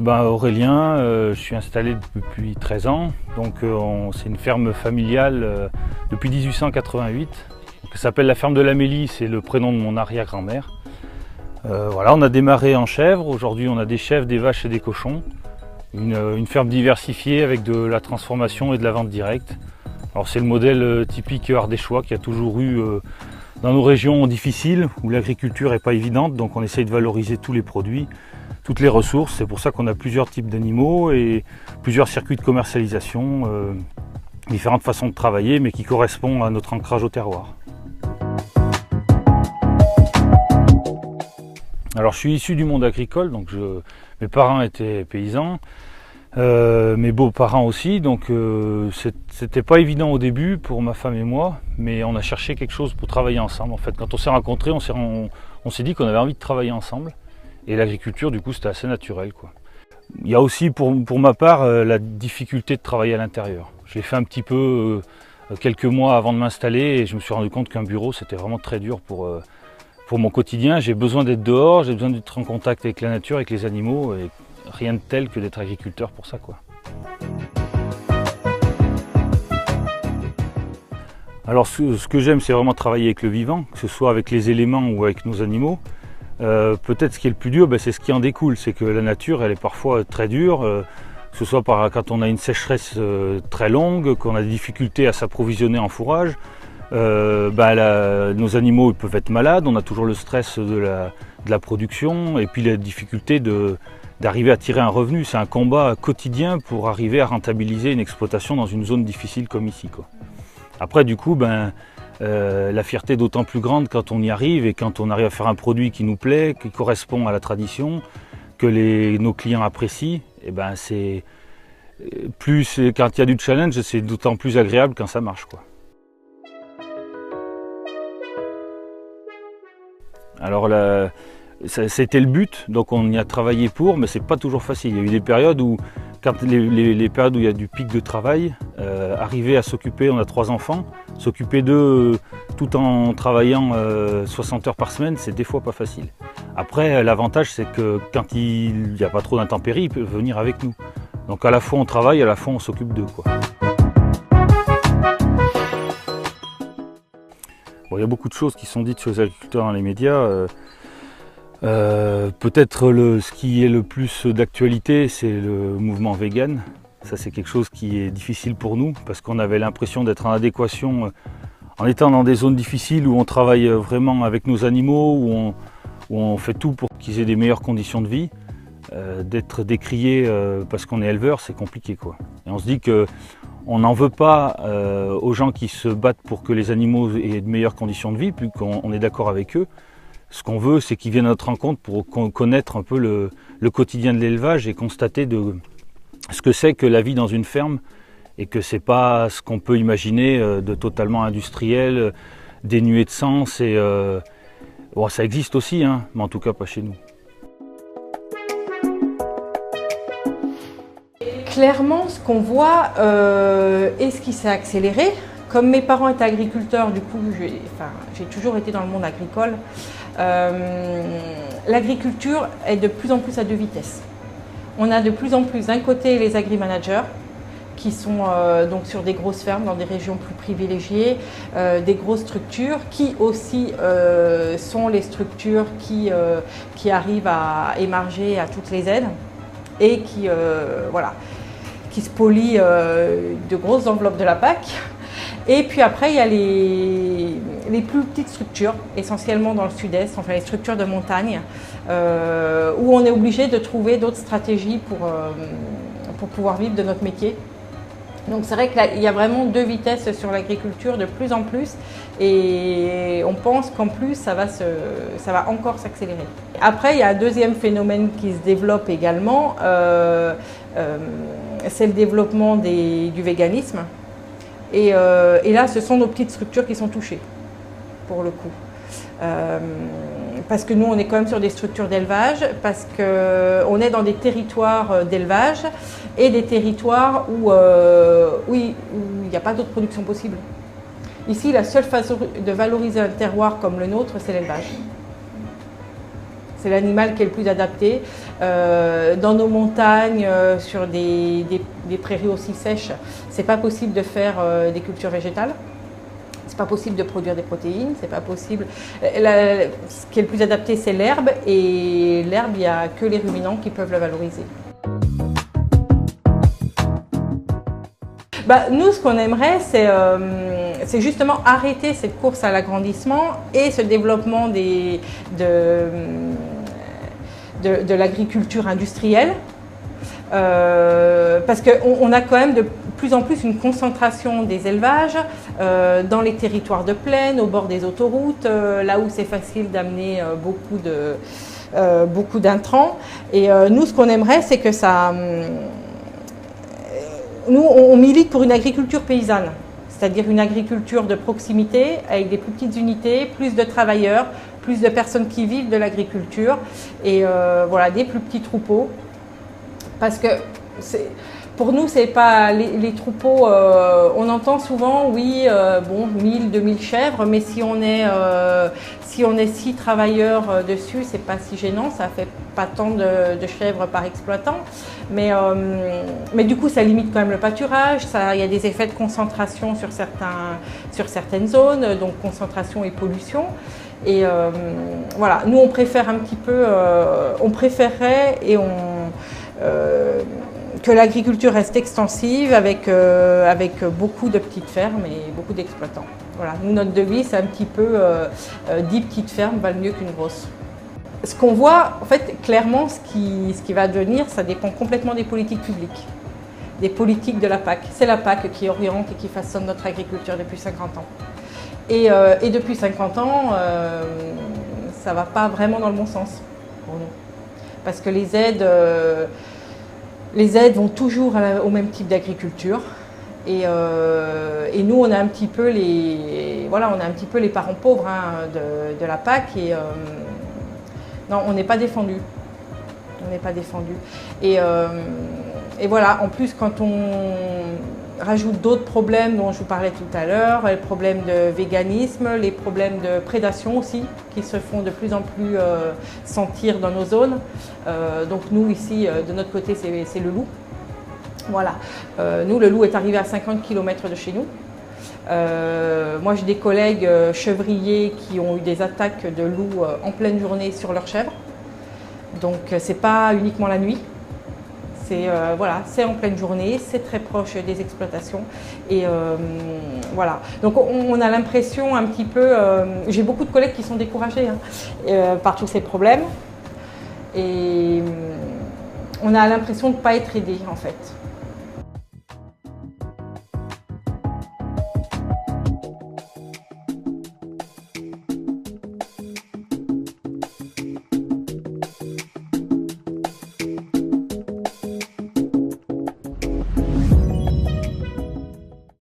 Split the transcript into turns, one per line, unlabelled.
Aurélien, je suis installé depuis 13 ans, donc c'est une ferme familiale depuis 1888. Ça s'appelle la ferme de l'Amélie, c'est le prénom de mon arrière-grand-mère. Voilà, on a démarré en chèvre, aujourd'hui on a des chèvres, des vaches et des cochons. Une ferme diversifiée avec de la transformation et de la vente directe. Alors c'est le modèle typique ardéchois qui a toujours eu dans nos régions difficiles où l'agriculture n'est pas évidente, donc on essaye de valoriser tous les produits, toutes les ressources. C'est pour ça qu'on a plusieurs types d'animaux et plusieurs circuits de commercialisation, différentes façons de travailler mais qui correspondent à notre ancrage au terroir. Alors je suis issu du monde agricole, donc mes parents étaient paysans. Mes beaux-parents aussi, donc c'était pas évident au début pour ma femme et moi, mais on a cherché quelque chose pour travailler ensemble. En fait, quand on s'est rencontrés, on s'est dit qu'on avait envie de travailler ensemble, et l'agriculture, du coup, c'était assez naturel, quoi. Il y a aussi, pour ma part, la difficulté de travailler à l'intérieur. Je l'ai fait un petit peu quelques mois avant de m'installer, et je me suis rendu compte qu'un bureau, c'était vraiment très dur pour mon quotidien. J'ai besoin d'être dehors, j'ai besoin d'être en contact avec la nature, avec les animaux, et rien de tel que d'être agriculteur pour ça, quoi. Alors ce que j'aime, c'est vraiment travailler avec le vivant, que ce soit avec les éléments ou avec nos animaux. Peut-être ce qui est le plus dur, c'est ce qui en découle, c'est que la nature, elle est parfois très dure, que ce soit quand on a une sécheresse très longue, qu'on a des difficultés à s'approvisionner en fourrage. Nos animaux ils peuvent être malades, on a toujours le stress de la production et puis la difficulté d'arriver à tirer un revenu. C'est un combat quotidien pour arriver à rentabiliser une exploitation dans une zone difficile comme ici, quoi. Après, du coup, la fierté est d'autant plus grande quand on y arrive et quand on arrive à faire un produit qui nous plaît, qui correspond à la tradition, que nos clients apprécient. Et c'est plus, quand il y a du challenge, c'est d'autant plus agréable quand ça marche, quoi. Alors c'était le but, donc on y a travaillé pour, mais c'est pas toujours facile. Il y a eu des périodes où, quand les périodes où il y a du pic de travail, arriver à s'occuper, on a 3 enfants, s'occuper d'eux tout en travaillant 60 heures par semaine, c'est des fois pas facile. Après, l'avantage c'est que quand il n'y a pas trop d'intempéries, ils peuvent venir avec nous. Donc à la fois on travaille, à la fois on s'occupe d'eux, quoi. Bon, il y a beaucoup de choses qui sont dites sur les agriculteurs dans les médias. Peut-être ce qui est le plus d'actualité, c'est le mouvement vegan. Ça, c'est quelque chose qui est difficile pour nous parce qu'on avait l'impression d'être en adéquation en étant dans des zones difficiles où on travaille vraiment avec nos animaux, où on fait tout pour qu'ils aient des meilleures conditions de vie. D'être décrié parce qu'on est éleveur, c'est compliqué, quoi. Et on se dit qu'on n'en veut pas aux gens qui se battent pour que les animaux aient de meilleures conditions de vie, puis qu'on est d'accord avec eux. Ce qu'on veut, c'est qu'ils viennent à notre rencontre pour connaître un peu le quotidien de l'élevage et constater ce que c'est que la vie dans une ferme et que c'est pas ce qu'on peut imaginer de totalement industriel, dénué de sens. Et ça existe aussi, hein, mais en tout cas pas chez nous.
Clairement, ce qu'on voit et ce qui s'est accéléré, comme mes parents étaient agriculteurs, du coup, j'ai toujours été dans le monde agricole. L'agriculture est de plus en plus à 2 vitesses. On a de plus en plus d'un côté les agri-managers qui sont donc sur des grosses fermes dans des régions plus privilégiées, des grosses structures qui aussi sont les structures qui arrivent à émarger à toutes les aides et qui spolient de grosses enveloppes de la PAC. Et puis après, il y a les plus petites structures, essentiellement dans le sud-est, enfin les structures de montagne, où on est obligé de trouver d'autres stratégies pour pouvoir vivre de notre métier. Donc c'est vrai qu'il y a vraiment 2 vitesses sur l'agriculture de plus en plus et on pense qu'en plus ça va encore s'accélérer. Après, il y a un deuxième phénomène qui se développe également, c'est le développement du véganisme. Et là, ce sont nos petites structures qui sont touchées, pour le coup. Parce que nous, on est quand même sur des structures d'élevage, parce qu'on est dans des territoires d'élevage et des territoires où il n'y a pas d'autre production possible. Ici, la seule façon de valoriser un terroir comme le nôtre, c'est l'élevage. C'est l'animal qui est le plus adapté. Dans nos montagnes, sur des prairies aussi sèches, c'est pas possible de faire des cultures végétales. C'est pas possible de produire des protéines, c'est pas possible. Ce qui est le plus adapté, c'est l'herbe, et l'herbe, il n'y a que les ruminants qui peuvent la valoriser. Nous, ce qu'on aimerait, c'est justement arrêter cette course à l'agrandissement et ce développement de l'agriculture industrielle. Parce qu'on a quand même de plus en plus une concentration des élevages dans les territoires de plaine, au bord des autoroutes, là où c'est facile d'amener beaucoup d'intrants. Et nous, ce qu'on aimerait, c'est que ça... Nous, on milite pour une agriculture paysanne, c'est-à-dire une agriculture de proximité avec des plus petites unités, plus de travailleurs, plus de personnes qui vivent de l'agriculture et voilà, des plus petits troupeaux. Parce que pour nous, c'est pas les troupeaux, on entend souvent, oui, bon, 1000, 2000 chèvres, mais si on est 6 travailleurs dessus, c'est pas si gênant, ça fait pas tant de chèvres par exploitant. Mais du coup, ça limite quand même le pâturage, il y a des effets de concentration sur certaines zones, donc concentration et pollution. Et voilà, nous on préfère un petit peu, on préférerait que l'agriculture reste extensive avec beaucoup de petites fermes et beaucoup d'exploitants. Voilà, nous notre devise c'est un petit peu 10 petites fermes valent mieux qu'une grosse. Ce qu'on voit, en fait, clairement, ce qui va devenir, ça dépend complètement des politiques publiques, des politiques de la PAC. C'est la PAC qui oriente et qui façonne notre agriculture depuis 50 ans. Et depuis 50 ans, ça ne va pas vraiment dans le bon sens pour nous. Parce que les aides vont toujours au même type d'agriculture. Et nous, on a un petit peu les parents pauvres de la PAC. Et non, on n'est pas défendus. On n'est pas défendus. Et voilà, en plus, quand on rajoute d'autres problèmes dont je vous parlais tout à l'heure, les problèmes de véganisme, les problèmes de prédation aussi, qui se font de plus en plus sentir dans nos zones. Donc nous, ici, de notre côté, c'est le loup. Voilà. Nous, le loup est arrivé à 50 km de chez nous. Moi, j'ai des collègues chevriers qui ont eu des attaques de loups en pleine journée sur leurs chèvres. Donc, c'est pas uniquement la nuit. Voilà, c'est en pleine journée, c'est très proche des exploitations. Et voilà. Donc, on a l'impression un petit peu... j'ai beaucoup de collègues qui sont découragés par tous ces problèmes. Et on a l'impression de ne pas être aidés, en fait.